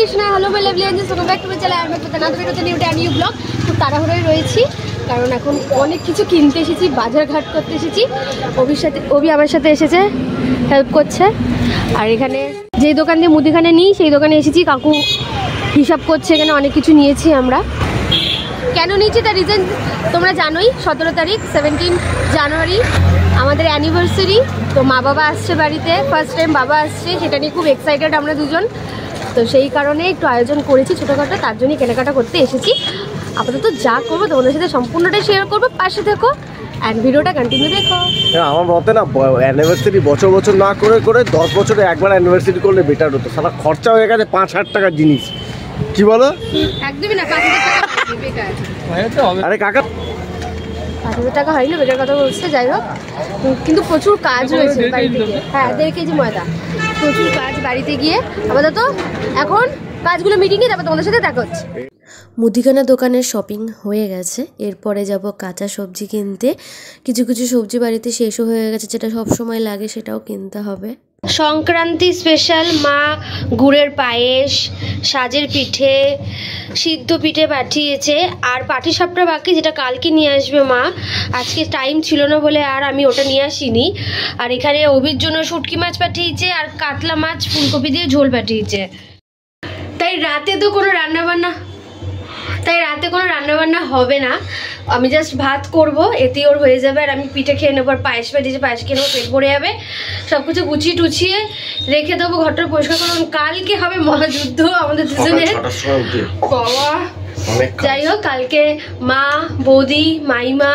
Krishna, hello my lovely angels, welcome back to my channel. আমি প্রতিদিন ভিডিওতে নিউ ব্লগ। খুব তাড়াহুড়োয় রয়েছি কারণ এখন অনেক কিছু কিনতে এসেছি, বাজার ঘাট করতে এসেছি। অভি আমার সাথে এসেছে, হেল্প করছে। আর এখানে যেই দোকান দিয়ে মুদিখানা নিই সেই দোকানে এসেছি, কাকু হিসাব করছে। এখানে অনেক কিছু নিয়েছি আমরা। কেন নিয়েছি তার রিজন তোমরা জানোই। 17 তারিখ 17 জানুয়ারি আমাদের অ্যানিভার্সারি। তো মা বাবা আসছে বাড়িতে, ফার্স্ট টাইম বাবা আসছে, সেটা নিয়ে খুব এক্সাইটেড আমরা দুজন। তো সেই কারণে একটু আয়োজন করেছি ছোটোখাটো, তার জন্যই কেনাকাটা করতে এসেছি। আপাতত যা করবো তোমাদের সাথে সম্পূর্ণটাই শেয়ার করবো, পাশে থেকো অ্যান্ড ভিডিওটা কন্টিনিউ দেখো। আমার মতে না, অ্যানিভার্সারি বছর বছর না করে 10 বছরে একবার অ্যানিভার্সারি করলে বেটার হতো। সারা খরচা হয়ে গেছে 5,000 টাকার জিনিস, কি বলো? একদমই না, 5,000 টাকা বেকার। আরে কাকা 5,000 টাকা হয়নি, বেটার কথা বলছে। যাই হোক, কিন্তু প্রচুর কাজ রয়েছে বাড়িতে গিয়ে। হ্যাঁ, 1.5 কেজি ময়দা, প্রচুর কাজ বাড়িতে গিয়ে। আপাতত এখন কাজগুলো মিটিংয়ে, তারপর তোমাদের সাথে দেখা হচ্ছে। মুদিখানা দোকানের শপিং হয়ে গেছে, এরপরে যাব কাঁচা সবজি কিনতে। কিছু কিছু সবজি বাড়িতে শেষও হয়ে গেছে, যেটা সব সময় লাগে সেটাও কিনতে হবে। সংক্রান্তি স্পেশাল মা গুড়ের পায়েস, সাজের পিঠে, সিদ্ধ পিঠে পাঠিয়েছে। আর পাটিসাপটা বাকি, যেটা কালকে নিয়ে আসবে মা। আজকে টাইম ছিল না বলে আর আমি ওটা নিয়ে আসিনি। আর এখানে অভির জন্য শুটকি মাছ পাঠিয়েছে আর কাতলা মাছ ফুলকপি দিয়ে ঝোল পাঠিয়েছে। তাই রাতে কোনো রান্নাবান্না হবে না। আমি জাস্ট ভাত করব, এতেই ওর হয়ে যাবে। আর আমি পিঠে খেয়ে নেবো, আর পায়েস পাঠিয়েছে, পায়েস খেয়ে নেবো, পেট ভরে যাবে। সব কিছু গুছিয়ে টুছিয়ে রেখে দেবো, ঘরটা পরিষ্কার করবো। কালকে হবে মহাযুদ্ধ আমাদের দুজনের। বাবা, যাই হোক, কালকে মা, বৌদি, মাইমা,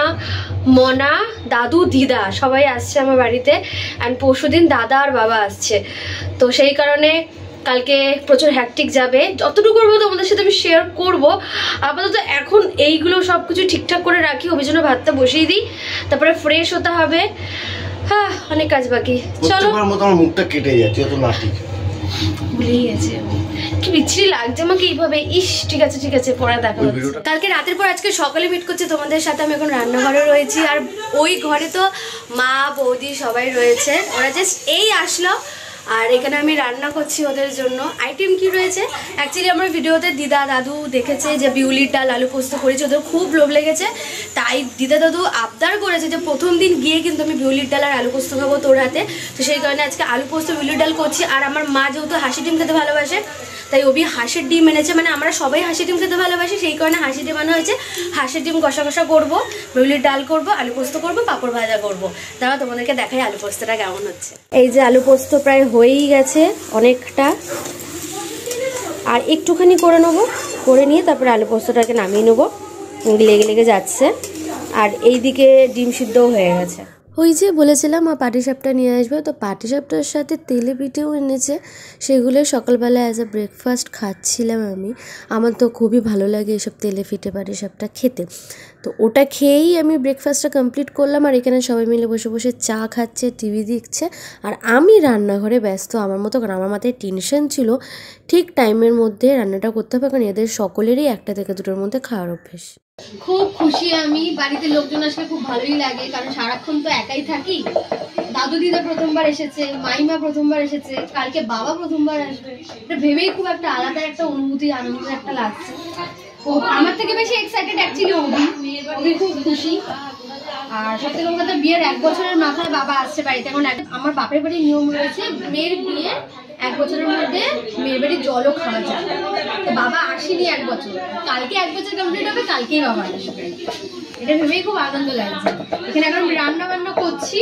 মনা, দাদু, দিদা সবাই আসছে আমার বাড়িতে। অ্যান্ড পরশুদিন দাদা আর বাবা আসছে। তো সেই কারণে কালকে প্রচুর হ্যাকটিক যাবে। যতটুকু করবো তোমাদের সাথে আমি শেয়ার করবো। আপাতত এখন এইগুলো সব কিছু ঠিকঠাক করে রাখি, ওই জন্য ভাতটা বসিয়ে দিই, তারপরে ফ্রেশ হতে হবে। হ্যাঁ, অনেক কাজ বাকি। চলো। আমার মুখটা কেটে যাচ্ছে, তো না ঠিক ভুলেই গেছে। কি বিচ্ছিরি লাগছে আমাকে এইভাবে। ইস, ঠিক আছে, পরে দেখা হচ্ছে। কালকে রাতের পর আজকে সকালে মিট করছে তোমাদের সাথে। আমি এখন রান্নাঘরে রয়েছি, আর ওই ঘরে তো মা, বৌদি সবাই রয়েছে। ওরা জাস্ট এই আসলো, আর এখানে আমি রান্না করছি ওদের জন্য। আইটেম কি রয়েছে অ্যাকচুয়ালি আমার ভিডিওতে দিদা দাদু দেখেছে যে বিউলির ডাল আলু পোস্ত করেছি, ওদের খুব লোভ লেগেছে। তাই দিদা দাদু আবদার করেছে যে প্রথম দিন গিয়ে কিন্তু আমি বিউলির ডাল আর আলু পোস্ত খাবো তোর হাতে। তো সেই কারণে আজকে আলু পোস্ত বিউলির ডাল করছি। আর আমার মা যেহেতু হাঁসি ডিম খেতে ভালোবাসে, তাই অভি হাঁসের ডিম এনেছে। মানে আমরা সবাই হাঁসের ডিম খেতে ভালোবাসি, সেই কারণে হাঁসের ডিম আনা হয়েছে। হাঁসের ডিম কষা কষা করবো, বিউলির ডাল করবো, আলু পোস্ত করবো, পাঁপড় ভাজা করবো। দাঁড়া তোমাদেরকে দেখাই আলু পোস্তটা কেমন হচ্ছে। এই যে আলু পোস্ত প্রায় হয়েই গেছে অনেকটা, আর একটুখানি করে নেবো, করে নিয়ে তারপরে আলু পোস্তটাকে নামিয়ে নেবো, লেগে যাচ্ছে। আর এইদিকে ডিম সিদ্ধও হয়ে গেছে। ওই যে বলেছিলাম মা পাটিসাপটা নিয়ে আসবে, তো পাটিসাপটার সাথে তেলে পিঠেও এনেছে। সেগুলো সকালবেলা অ্যাজ এ ব্রেকফাস্ট খাচ্ছিলাম আমি। আমার তো খুবই ভালো লাগে এসব তেলে পিঠে পাটিসাপটা খেতে। তো ওটা খেয়েই আমি ব্রেকফাস্টটা কমপ্লিট করলাম। আর এখানে সবাই মিলে বসে বসে চা খাচ্ছে, টিভি দেখছে, আর আমি রান্নাঘরে ব্যস্ত আমার মতো। কারণ আমার মাথায় টেনশন ছিল ঠিক টাইমের মধ্যে রান্নাটা করতে হবে, কারণ এদের সকলেরই 1টা থেকে 2টোর মধ্যে খাওয়ার অভ্যেস। খুব খুশি আমি, বাড়িতে লোকজন আসলে খুব ভালোই লাগে, কারণ সারাক্ষণ তো একাই থাকি। দাদু দিদা প্রথমবার এসেছে, মাইমা প্রথমবার এসেছে, কালকে বাবা প্রথমবার আসবে। এটা ভেবেই খুব একটা আলাদা একটা অনুভূতি, আনন্দ একটা লাগছে। আমার থেকে বেশি এক্সাইটেড অ্যাকচুয়ালি অভি খুব খুশি। আর সব থেকে কথা, বিয়ের 1 বছরের মাথায় বাবা আসছে বাড়িতে। এখন আমার বাপের বাড়ির নিয়ম রয়েছে, মেয়ের বিয়ে 1 বছরের মধ্যে মেয়ের বাড়ির জলও খাওয়া যায়। তো বাবা আসেনি 1 বছর, কালকে 1 বছর কমপ্লিট হবে, কালকেই বাবা আসবে। এটা ভেবেই খুব আনন্দ লাগছে। এখানে এখন রান্না বান্না করছি,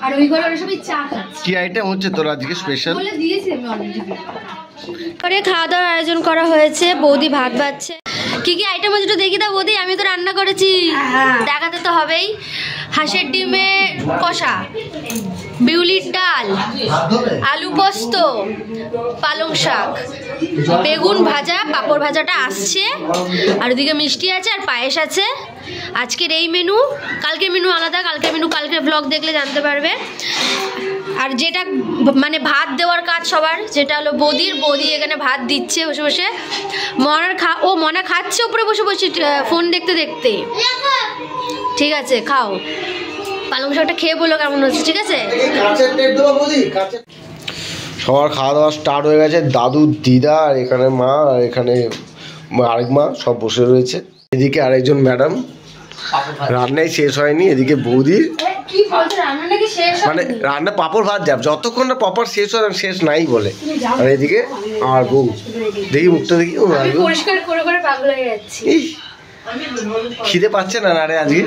আর ওই ঘরে ওরা সবাই চা খাচ্ছে। কি আইটেম হচ্ছে তোর আজকে স্পেশাল? বলে দিয়েছি আমি অলরেডি। পরে খাওয়া দাওয়ার আয়োজন করা হয়েছে, বৌদি ভাত বাচ্ছে। কি কি আইটেম হচ্ছে একটু দেখি দাও বৌদি। আমি তো রান্না করেছি, দেখাতে তো হবেই। হাঁসের ডিমে কষা, বিউলির ডাল, আলু পোস্ত, পালং শাক, বেগুন ভাজা, পাঁপড় ভাজাটা আসছে, আর ওদিকে মিষ্টি আছে আর পায়েস আছে। আজকের এই মেনু, কালকের মেনু আলাদা। কালকের ব্লগ দেখলে জানতে পারবে। আর যেটা মানে ভাত দেওয়ার কাজ সবার, যেটা হলো বৌদি এখানে ভাত দিচ্ছে বসে বসে। মনা খাচ্ছে উপরে বসে বসে ফোন দেখতে দেখতে। ঠিক আছে, খাও। পালং শাকটা খেয়ে বলো কেমন হচ্ছে, ঠিক আছে? সবার খাওয়া দাওয়া স্টার্ট হয়ে গেছে। দাদু, দিদা, আর এখানে মা, আর এখানে আরেক মা সব বসে রয়েছে। এদিকে আরেকজন ম্যাডাম। রান্নাই শেষ হয়নি। এদিকে বৌদির মানে রান্না পাপড় ভাত যাবে যতক্ষণ না পাপড় শেষ হয় শেষ নাই বলে। আর এদিকে আর বউ, দেখি মুখটা দেখি, পরিষ্কার করে করে পাগল হয়ে যাচ্ছি। খিদে পাচ্ছে না রে আজকে?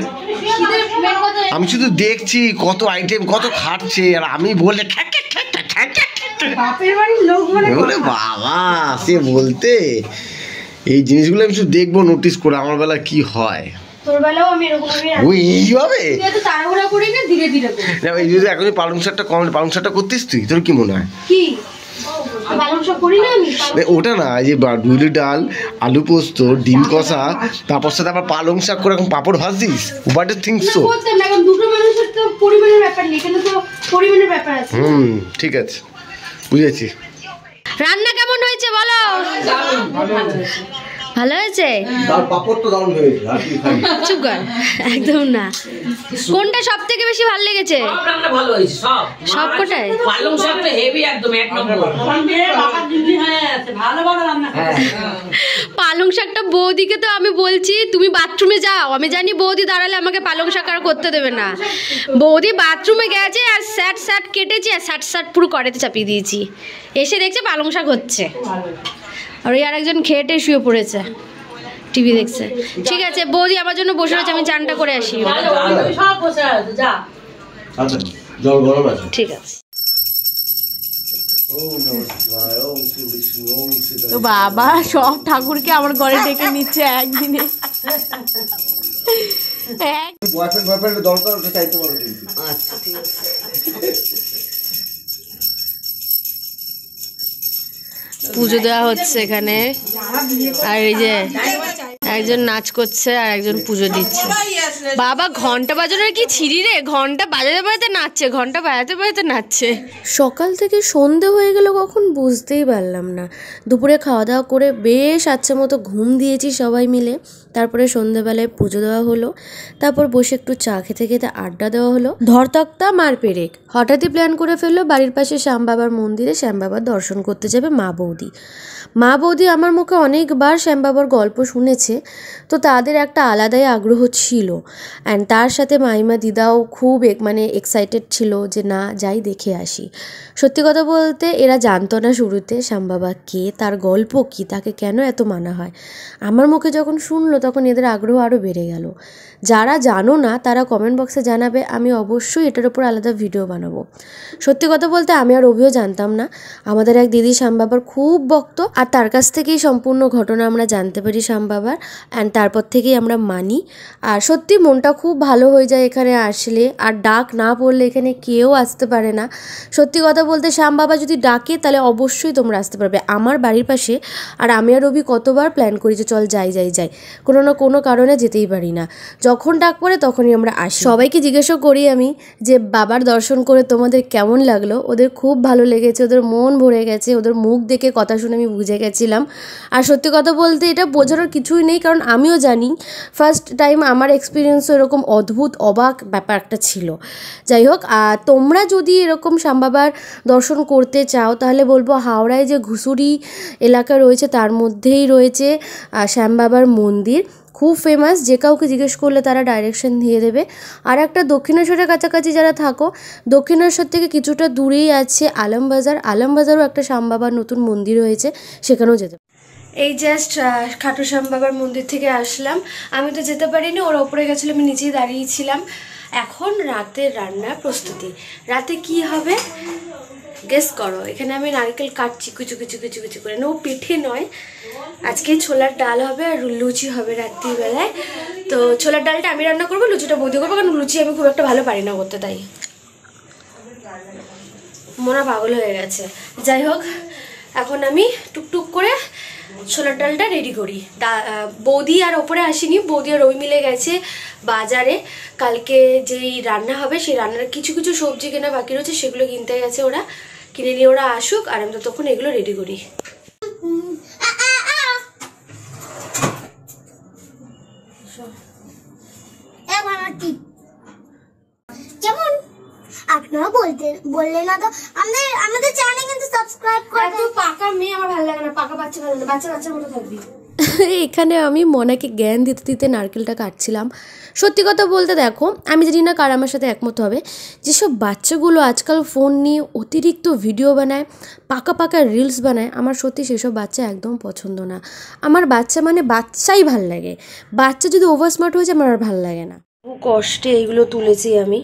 আমি শুধু দেখছি কত আইটেম, কত খাচ্ছে, আর আমি বলে বাবা সে বলতে এই জিনিসগুলো আমি শুধু দেখবো, নোটিস করে আমার বেলা কি হয়। তোর বেলাও আমি এরকম এইভাবে তাড়াহুড়া করি না, ধীরে ধীরে না। এই যদি এখনই পালং শাকটা করতিস তুই, তোর কি মনে হয়? কি পালং শাক করি না আমি? ওটা না, এই যে বিউলির ডাল, আলু পোস্ত, ডিম কষা, তারপর সাথে আবার পালং শাক করে এখন পাপড় ভাজছিস। What do think so? এখন দুটো মানুষের তো পরিমাণের ব্যাপার নেই, এখানে তো পরিমাণের ব্যাপার আছে। ঠিক আছে, বুঝেছি। রান্না কেমন হয়েছে বলো? ভালো হয়েছে? চুপ কর, একদম না। কোনটা সব থেকে বেশি ভালো লেগেছে? সব কোটায় পালং শাকটা বৌদিকে তো আমি বলছি তুমি বাথরুমে যাও, আমি জানি বৌদি দাঁড়ালে আমাকে পালং শাক আর করতে দেবে না। বৌদি বাথরুমে গেছে আর স্যাট কেটেছে আর স্যাট পুরো কড়াইতে চাপিয়ে দিয়েছি। এসে দেখছে পালং শাক হচ্ছে, আর ওই আরেকজন খেয়েটে শুয়ে পড়েছে, টিভি দেখছে। ঠিক আছে বৌদি আমার জন্য বসে রয়েছে, আমি চানটা করে আসি। ঠিক আছে। তো বাবা সব ঠাকুরকে আমার ঘরে ডেকে নিচ্ছে একদিনে। পুজো দেওয়া হচ্ছে এখানে, আর এই যে একজন নাচ করছে আর একজন পুজো দিচ্ছে। বাবা ঘন্টা বাজানোর কি ছিরি রে, ঘন্টা বাজাতে বাজাতে নাচছে, ঘন্টা বাজাতে বাজাতে নাচছে। সকাল থেকে সন্ধে হয়ে গেল কখন বুঝতেই পারলাম না। দুপুরে খাওয়া দাওয়া করে বেশ আচ্ছা মতো ঘুম দিয়েছি সবাই মিলে। তারপরে সন্ধেবেলায় পুজো দেওয়া হলো, তারপর বসে একটু চা খেতে খেতে আড্ডা দেওয়া হলো। ধরতক্তা মার পেরেক হঠাৎই প্ল্যান করে ফেললো বাড়ির পাশে শ্যাম বাবার মন্দিরে শ্যাম বাবার দর্শন করতে যাবে মা বৌদি। মা বৌদি আমার মুখে অনেকবার শ্যাম বাবার গল্প শুনেছে, তো তাদের একটা আলাদাই আগ্রহ ছিল। অ্যান্ড তার সাথে মাইমা দিদাও খুব এক্সাইটেড ছিল যে না যাই দেখে আসি। সত্যি কথা বলতে এরা জানতো না শুরুতে শ্যাম বাবা কে, তার গল্প কি, তাকে কেন এত মানা হয়। আমার মুখে যখন শুনলো তখন এদের আগ্রহ আরও বেড়ে গেল। যারা জানো না তারা কমেন্ট বক্সে জানাবে, আমি অবশ্যই এটার উপর আলাদা ভিডিও বানাবো। সত্যি কথা বলতে আমি আর অভিও জানতাম না। আমাদের এক দিদি শ্যাম বাবার খুব ভক্ত, আর তার কাছ থেকেই সম্পূর্ণ ঘটনা আমরা জানতে পারি শ্যাম বাবার, অ্যান্ড তারপর থেকেই আমরা মানি। আর সত্যি মনটা খুব ভালো হয়ে যায় এখানে আসলে, আর ডাক না পড়লে এখানে কেউ আসতে পারে না। সত্যি কথা বলতে শ্যাম বাবা যদি ডাকে তাহলে অবশ্যই তোমরা আসতে পারবে। আমার বাড়ির পাশে, আর আমি আর অভি কতবার প্ল্যান করি যে চল যাই, কোনো না কোনো কারণে যেতেই পারি না। যখন ডাক পড়ে তখনই আমরা আসি। সবাইকে জিজ্ঞাসা করি আমি যে বাবার দর্শন করে তোমাদের কেমন লাগলো। ওদের খুব ভালো লেগেছে, ওদের মন ভরে গেছে, ওদের মুখ দেখে কথা শুনে আমি বুঝে গেছিলাম। আর সত্যি কথা বলতে এটা বোঝানোর কিছুই নেই, কারণ আমিও জানি ফার্স্ট টাইম আমার এক্সপিরিয়েন্সও এরকম অদ্ভুত অবাক ব্যাপার একটা ছিল। যাই হোক, তোমরা যদি এরকম শ্যাম বাবার দর্শন করতে চাও তাহলে বলবো হাওড়ায় যে ঘুষুরি এলাকা রয়েছে তার মধ্যেই রয়েছে শ্যাম বাবার মন্দির, খুব ফেমাস। যে কাউকে জিজ্ঞেস করলে তারা ডাইরেকশন দিয়ে দেবে। আর একটা দক্ষিণেশ্বরের কাছাকাছি যারা থাকো, দক্ষিণেশ্বর থেকে কিছুটা দূরেই আছে আলমবাজার। আলমবাজারও একটা শ্যাম বাবার নতুন মন্দির হয়েছে, সেখানেও যেতে। এই জাস্ট খাটু শ্যাম বাবার মন্দির থেকে আসলাম। আমি তো যেতে পারিনি, ওর ওপরে গেছিলো, আমি নিচেই দাঁড়িয়েছিলাম। এখন রাতের রান্নার প্রস্তুতি। রাতে কি হবে গেস করো। এখানে আমি নারকেল কাটছি কুচু কুচু কুচু কুচু করে, নো পিঠে নয়, আজকে ছোলার ডাল হবে আর লুচি হবে রাত্রিবেলায়। তো ছোলার ডালটা আমি রান্না করবো, লুচিটা বৌদি করবো, কারণ লুচি আমি খুব একটা ভালো পারি না করতে, তাই মনে পাগল হয়ে গেছে। যাই হোক, এখন আমি টুকটুক করে ছোলার ডালটা রেডি করি। বৌদি আর ওপরে আসেনি, বৌদি আর ওই মিলে গেছে বাজারে। কালকে যেই রান্না হবে সেই রান্নার কিছু কিছু সবজি কেনা বাকি রয়েছে, সেগুলো কিনতে গেছে ওরা। কিনে নিয়ে ওরা আসুক আর আমি তখন এগুলো রেডি করি। যেমন আপনারা বলতেন বললে না তো আমাদের চ্যানেলে কিন্তু সাবস্ক্রাইব করে তুই পাকা মেয়ে আমার ভালো লাগে না, পাকা বাচ্চা ভালো লাগে, বাচ্চার মতো থাকবি। এখানে আমি মনাকে জ্ঞান দিতে দিতে নারকেলটা কাটছিলাম। সত্যি কথা বলতে দেখো, আমি জানি না কার আমার সাথে একমত হবে, যেসব বাচ্চাগুলো আজকাল ফোন নিয়ে অতিরিক্ত ভিডিও বানায়, পাকা পাকা রিলস বানায়, আমার সত্যি সেসব বাচ্চা একদম পছন্দ না। আমার বাচ্চা মানে বাচ্চাই ভাল লাগে, বাচ্চা যদি ওভার স্মার্ট হয়ে যায় আমার আর ভাল লাগে না। খুব কষ্টে এইগুলো তুলেছি আমি,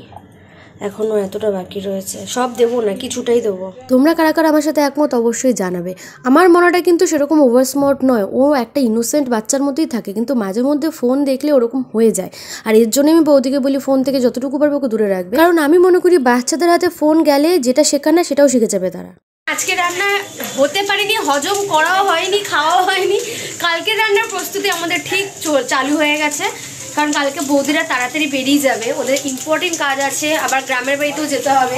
এখনও এতটা বাকি রয়েছে, সব দেবো না, কিছুটাই দেবো। তোমরা কারা কারা আমার সাথে একমত অবশ্যই জানাবে। আমার মনটা কিন্তু সেরকম ওভার স্মার্ট নয়, ও একটা ইনোসেন্ট বাচ্চার মধ্যেই থাকে, কিন্তু মাঝে মধ্যে ফোন দেখলে ওরকম হয়ে যায়। আর এর জন্য আমি বৌদিকে বলি ফোন থেকে যতটুকু পারবে ওকে দূরে রাখবে, কারণ আমি মনে করি বাচ্চাদের হাতে ফোন গেলে যেটা শেখার না সেটাও শিখে যাবে তারা। আজকে রান্না হতে পারেনি, হজম করাও হয়নি, খাওয়াও হয়নি। কালকে রান্নার প্রস্তুতি আমাদের ঠিক চালু হয়ে গেছে, কারণ কালকে বৌদিরা তাড়াতাড়ি বেরিয়ে যাবে, ওদের ইম্পর্টেন্ট কাজ আছে, আবার গ্রামের বাড়িতেও যেতে হবে।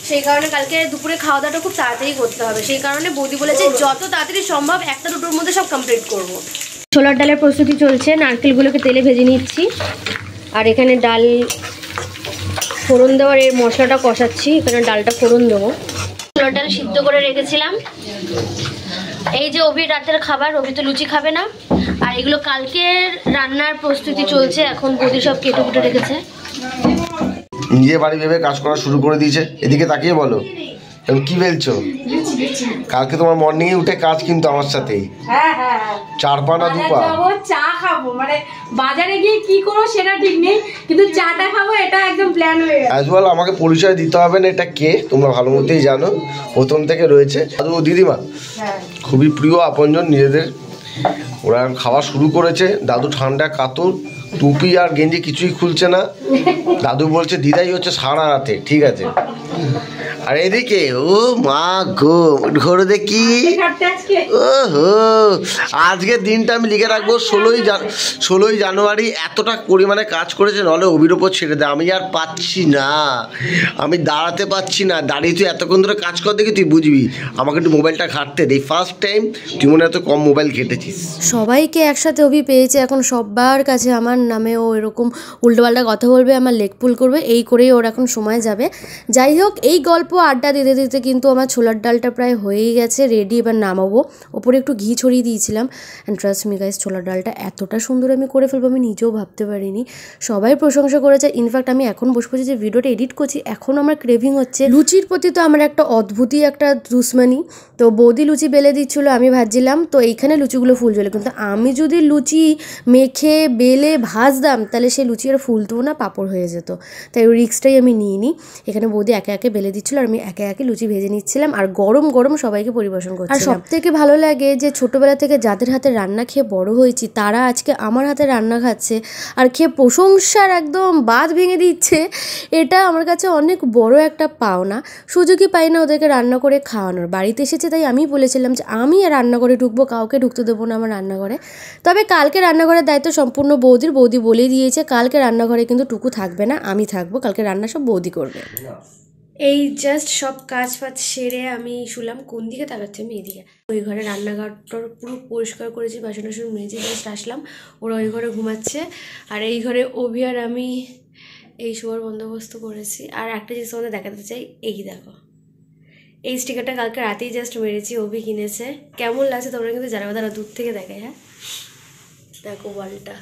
সেই কারণে কালকে দুপুরে খাওয়া দাওয়াটা খুব তাড়াতাড়ি করতে হবে। সেই কারণে বৌদি বলেছে যত তাড়াতাড়ি সম্ভব 1-2টোর মধ্যে সব কমপ্লিট করব। ছোলার ডালের প্রস্তুতি চলছে, নারকেলগুলোকে তেলে ভেজে নিচ্ছি, আর এখানে ডাল ফোড়ন দেওয়ার এর মশলাটা কষাচ্ছি। এখানে ডালটা ফোড়ন দেবো। ছোলার ডাল সিদ্ধ করে রেখেছিলাম। এই যে অভির রাতের খাবার, অভি তো লুচি খাবে না, আর এগুলো কালকের রান্নার প্রস্তুতি চলছে। এখন বৌদি সব কেটে কুটে রেখেছে। নিজে বাড়ি ভেবে কাজ করা শুরু করে দিয়েছে। এদিকে তাকিয়ে বলো এখন কি বলছো? কালকে তোমার মর্নিং এ উঠে কাজ কিন্তু আমার সাথেই। হ্যাঁ 4 পা না 2 পা চা খাবো, মানে বাজারে গিয়ে কি করবো সেটা ঠিক নেই, কিন্তু চাটা খাবো এটা একদম প্ল্যান হয়ে গেছে। অ্যাজ ওয়েল আমাকে পরিচয় দিতে হবে না এটা কে, তোমরা ভালো মতোই জানো, প্রথম থেকে রয়েছে দাদু ও দিদিমা, খুবই প্রিয় আপনজন নিজেদের। ওরা খাওয়া শুরু করেছে। দাদু ঠান্ডা কাতর, টুপি আর গেঞ্জি কিছুই খুলছে না। দাদু বলছে দিদাই হচ্ছে সারা রাতে, ঠিক আছে। আর এদিকে ও মা গো ঘরে দেখি, ওহো আজকের দিনটা আমি লিখে রাখবো 16ই জানুয়ারি। এতটা পরিমাণে কাজ করেছে, নাহলে অভির ওপর ছেড়ে দেয়। আমি আর পাচ্ছি না, আমি দাঁড়াতে পারছি না। দাঁড়িয়ে তুই এতক্ষণ ধরে কাজ কর দেখি তুই বুঝবি। আমাকে একটু মোবাইলটা ঘাঁটতে দেই, ফার্স্ট টাইম তুই মনে এত কম মোবাইল ঘেঁটেছিস। সবাইকে একসাথে অভি পেয়েছে, এখন সবার কাছে আমার নামে ও এরকম উল্টোপাল্টা কথা বলবে, আমার লেগ পুল করবে, এই করেই ওর এখন সময় যাবে। যাই হোক, এই গল্প আড্ডা দিতে দিতে কিন্তু আমার ছোলার ডালটা প্রায় হয়েই গেছে, রেডি। এবার নামাবো। ওপরে একটু ঘি ছড়িয়ে দিয়েছিলাম। অ্যান্ড ট্রাস্ট মি গাইস, ছোলার ডালটা এতটা সুন্দর আমি করে ফেলবো আমি নিজেও ভাবতে পারিনি। সবাই প্রশংসা করেছে। ইনফ্যাক্ট আমি এখন বসে বসে যে ভিডিওটা এডিট করছি, এখন আমার ক্রেভিং হচ্ছে লুচির প্রতি। তো আমার একটা অদ্ভুতই একটা দুশ্মনী। তো বৌদি লুচি বেলে দিচ্ছিলো, আমি ভাজছিলাম। তো এইখানে লুচিগুলো ফুল জ্বলে, কিন্তু আমি যদি লুচি মেখে বেলে ভাজতাম তাহলে সেই লুচি আর ফুলতো না, পাঁপড় হয়ে যেত। তাই ওই রিস্কটাই আমি নিইনি। এখানে বৌদি একে একে বেলে দিচ্ছিলো, আর আমি একে একে লুচি ভেজে নিচ্ছিলাম, আর গরম গরম সবাইকে পরিবেশন করছিলাম। আর সব থেকে ভালো লাগে যে ছোটবেলা থেকে যাদের হাতে রান্না খেয়ে বড় হয়েছি, তারা আজকে আমার হাতে রান্না খাচ্ছে আর খেয়ে প্রশংসার একদম বাঁধ ভেঙে দিচ্ছে। এটা আমার কাছে অনেক বড় একটা পাওনা। সুযোগই পাই না ওদেরকে রান্না করে খাওয়ানোর। বাড়িতে এসেছে তাই আমি বলেছিলাম যে আমি আর রান্নাঘরে ঢুকবো, কাউকে ঢুকতে দেবো না আমার রান্নাঘরে। তবে কালকে রান্নাঘরের দায়িত্ব সম্পূর্ণ বৌদির। বৌদি বলে দিয়েছে কালকে রান্নাঘরে কিন্তু টুকু থাকবে না, আমি থাকবো। কালকে রান্না সব বৌদি করবে। এই জাস্ট সব কাজ ফাজ সেরে আমি শুলাম। কোন দিকে তাকাচ্ছি আমি? এদিকে। ওই ঘরে রান্নাঘরটা পুরো পরিষ্কার করেছি, বাসন টাসন মেজে জাস্ট আসলাম। ওরা ওই ঘরে ঘুমাচ্ছে, আর এই ঘরে অভি আর আমি এই শোয়ার বন্দোবস্ত করেছি। আর একটা জিনিস তোমাদের দেখাতে চাই, এই দেখো, এই স্টিকারটা কালকে রাতেই জাস্ট মেরেছি, অভি কিনেছে। কেমন লাগছে তোমরা কিন্তু জানাবে, তারা দূর থেকে দেখায়। হ্যাঁ দেখো ওয়ালটা,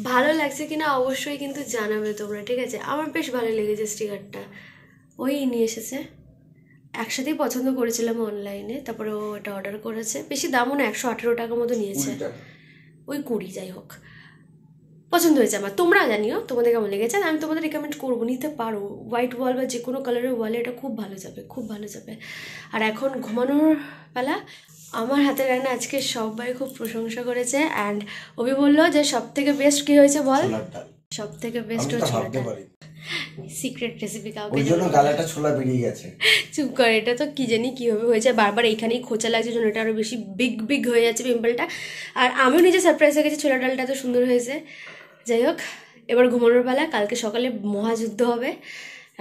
ভালো লাগছে কিনা অবশ্যই কিন্তু জানাবে তোমরা, ঠিক আছে? আমার বেশ ভালো লেগেছে স্টিকারটা। ওই নিয়ে এসেছে, একসাথেই পছন্দ করেছিলাম অনলাইনে, তারপরে ও এটা অর্ডার করেছে। বেশি দামও না, 118 টাকা মতো নিয়েছে, ওই 20। যাই হোক, পছন্দ হয়েছে আমার। তোমরা জানিও তোমাদের কেমন লেগেছে, আমি তোমাদের রেকমেন্ড করবো, নিতে পারো। হোয়াইট ওয়াল বা যে কোনো কালারের ওয়ালে এটা খুব ভালো যাবে, খুব ভালো যাবে। আর এখন ঘুমানোর বেলা। আমার হাতের রান্না আজকে সবাই খুব প্রশংসা করেছে। অ্যান্ড অভি বললো যে সব থেকে বেস্ট কী হয়েছে বল? সব থেকে বেস্ট হচ্ছে সিক্রেট রেসিপি, কাউকে ওই জন্য গালাটা ছোলা বেরিয়ে গেছে। চুপ কর, এটা তো কি জানি কীভাবে হয়েছে, বারবার এইখানেই খোঁচা লাগছে, জন্য এটা আরও বেশি বিগ হয়ে যাচ্ছে পিম্পলটা। আর আমিও নিজে সারপ্রাইজ হয়ে গেছি, ছোলা ডালটা এত সুন্দর হয়েছে। যাই হোক, এবার ঘুমানোর বেলা। কালকে সকালে মহাযুদ্ধ হবে।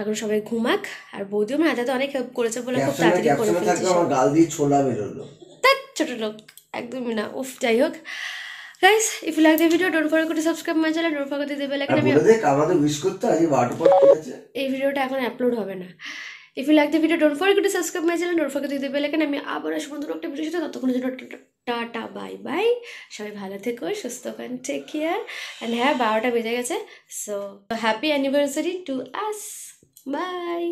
এখন সবাই ঘুমাক। আর বৌদিও আমার হাতে অনেক হেল্প করেছে বলে খুব তাড়াতাড়ি করে ফেলেছি। গাল দিয়ে ছোলা বেরোলো, তার ছোট লোক একদমই না। উফ, যাই হোক guys, if you like the video, don't forget to subscribe my channel, don't forget to the bell icon. আমাদের উইশ করতে আজ 12 পর আছে। এই ভিডিওটা এখন আপলোড হবে না, if you like the video don't forget to subscribe my channel, don't forget to bell icon. আমি আবার আসবো নতুন একটা ভিডিওর সাথে, ততক্ষণের জন্য টাটা বাই বাই। সবাই ভালো থেকো, সুস্থ থাকুন, টেক কেয়ার। অ্যান্ড হ্যাঁ 12টা বেজে গেছে, so happy anniversary to us, by.